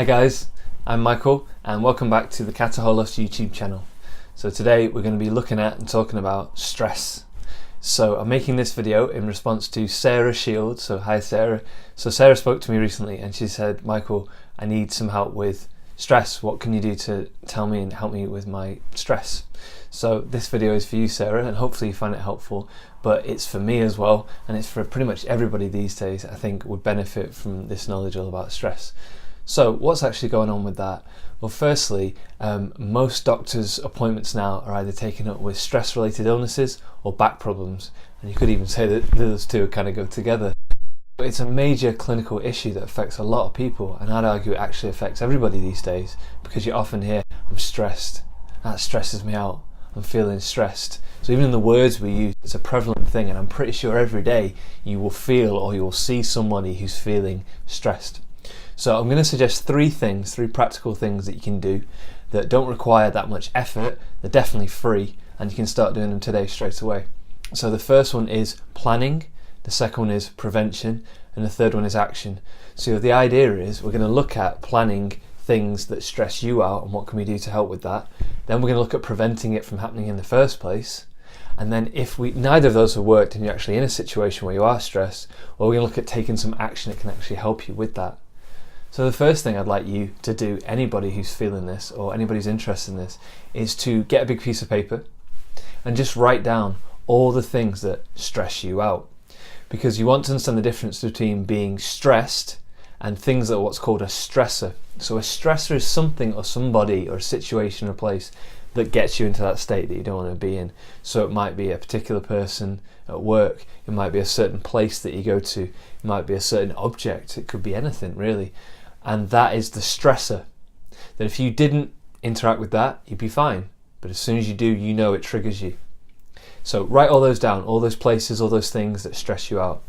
Hi guys, I'm Michael and welcome back to the Cataholos YouTube channel. So today we're going to be looking at and talking about stress. So I'm making this video in response to Sarah Shields. So hi Sarah. So Sarah spoke to me recently and she said, Michael, I need some help with stress. What can you do to tell me and help me with my stress? So this video is for you, Sarah, and hopefully you find it helpful, but it's for me as well, and it's for pretty much everybody these days I think would benefit from this knowledge all about stress. So what's actually going on with that? Well, firstly, most doctors' appointments now are either taken up with stress-related illnesses or back problems, and you could even say that those two kind of go together. It's a major clinical issue that affects a lot of people, and I'd argue it actually affects everybody these days, because you often hear, I'm stressed, that stresses me out, I'm feeling stressed. So even in the words we use, it's a prevalent thing, and I'm pretty sure every day you will feel or you will see somebody who's feeling stressed. So I'm going to suggest three practical things that you can do that don't require that much effort, they're definitely free, and you can start doing them today straight away. So the first one is planning, the second one is prevention, and the third one is action. So the idea is we're going to look at planning things that stress you out and what can we do to help with that. Then we're going to look at preventing it from happening in the first place. And then if neither of those have worked and you're actually in a situation where you are stressed, well, we're going to look at taking some action that can actually help you with that. So the first thing I'd like you to do, anybody who's feeling this or anybody who's interested in this, is to get a big piece of paper and just write down all the things that stress you out. Because you want to understand the difference between being stressed and things that are what's called a stressor. So a stressor is something or somebody or a situation or place that gets you into that state that you don't want to be in. So it might be a particular person at work, it might be a certain place that you go to, it might be a certain object, it could be anything really. And that is the stressor. That if you didn't interact with that, you'd be fine. But as soon as you do, you know it triggers you. So write all those down, all those places, all those things that stress you out.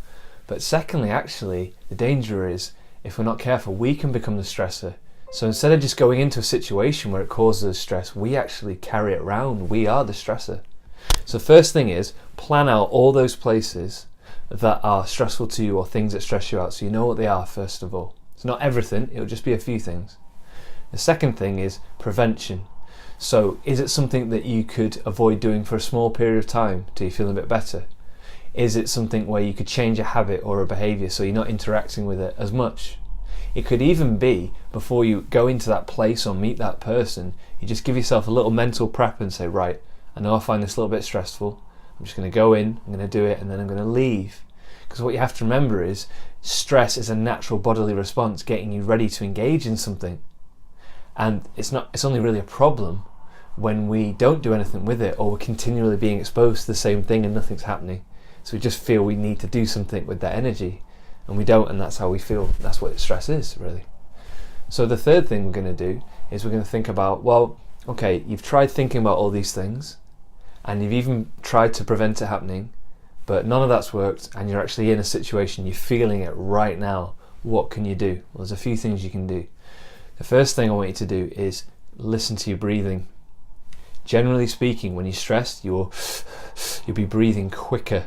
But secondly, actually, the danger is, if we're not careful, we can become the stressor. So instead of just going into a situation where it causes us stress, we actually carry it around. We are the stressor. So first thing is, plan out all those places that are stressful to you or things that stress you out, so you know what they are first of all. It's not everything, it'll just be a few things. The second thing is prevention. So is it something that you could avoid doing for a small period of time till you feel a bit better? Is it something where you could change a habit or a behaviour so you're not interacting with it as much? It could even be, before you go into that place or meet that person, you just give yourself a little mental prep and say, right, I know I find this a little bit stressful, I'm just going to go in, I'm going to do it, and then I'm going to leave. Because what you have to remember is, stress is a natural bodily response getting you ready to engage in something. And it's only really a problem when we don't do anything with it, or we're continually being exposed to the same thing and nothing's happening. So we just feel we need to do something with that energy, and we don't, and that's how we feel. That's what stress is, really. So the third thing we're going to do is we're going to think about, well, okay, you've tried thinking about all these things, and you've even tried to prevent it happening, but none of that's worked, and you're actually in a situation, you're feeling it right now. What can you do? Well, there's a few things you can do. The first thing I want you to do is listen to your breathing. Generally speaking, when you're stressed, you'll be breathing quicker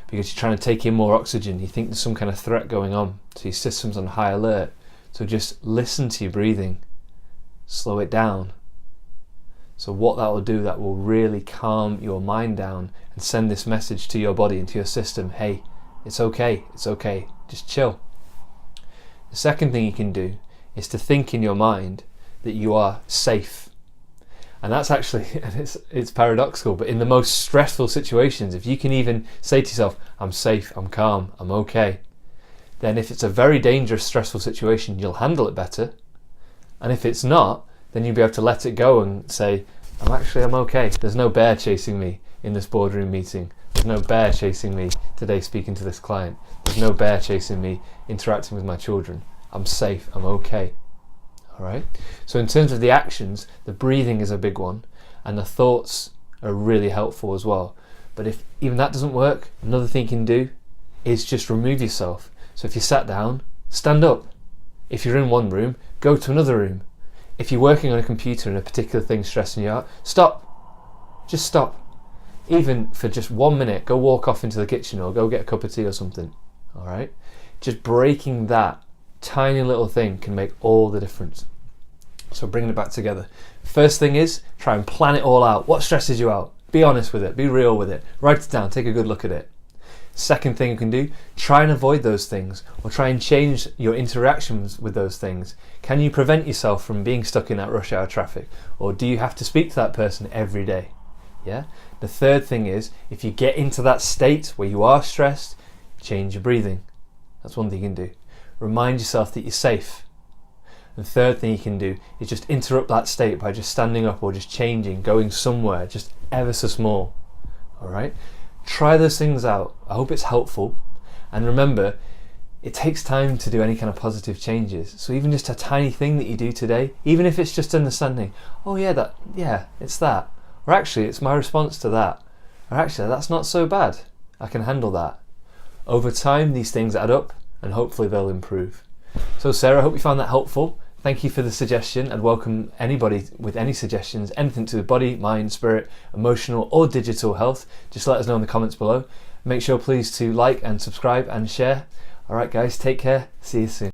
because you're trying to take in more oxygen. You think there's some kind of threat going on, so your system's on high alert. So just listen to your breathing, slow it down. So what that will do, that will really calm your mind down and send this message to your body and to your system, hey, it's okay, just chill. The second thing you can do is to think in your mind that you are safe. And that's actually, it's paradoxical, but in the most stressful situations, if you can even say to yourself, I'm safe, I'm calm, I'm okay, then if it's a very dangerous, stressful situation, you'll handle it better. And if it's not, then you'll be able to let it go and say, I'm okay. There's no bear chasing me in this boardroom meeting. There's no bear chasing me today speaking to this client. There's no bear chasing me interacting with my children. I'm safe, I'm okay. All right. So in terms of the actions, the breathing is a big one, and the thoughts are really helpful as well. But if even that doesn't work, another thing you can do is just remove yourself. So if you sat down, stand up. If you're in one room, go to another room. If you're working on a computer and a particular thing stressing you out, stop. Just stop. Even for just 1 minute, go walk off into the kitchen or go get a cup of tea or something. All right. Just breaking that tiny little thing can make all the difference. So bringing it back together. First thing is, try and plan it all out. What stresses you out? Be honest with it, be real with it. Write it down, take a good look at it. Second thing you can do, try and avoid those things, or try and change your interactions with those things. Can you prevent yourself from being stuck in that rush hour traffic? Or do you have to speak to that person every day? Yeah. The third thing is, if you get into that state where you are stressed, change your breathing. That's one thing you can do. Remind yourself that you're safe. The third thing you can do is just interrupt that state by just standing up or just changing, going somewhere, just ever so small. All right? Try those things out. I hope it's helpful. And remember, it takes time to do any kind of positive changes. So even just a tiny thing that you do today, even if it's just understanding, oh yeah, it's that. Or actually, it's my response to that. Or actually, that's not so bad. I can handle that. Over time, these things add up and hopefully they'll improve. So Sarah, I hope you found that helpful. Thank you for the suggestion, and welcome anybody with any suggestions, anything to the body, mind, spirit, emotional or digital health. Just let us know in the comments below. Make sure please to like and subscribe and share. Alright guys, take care. See you soon.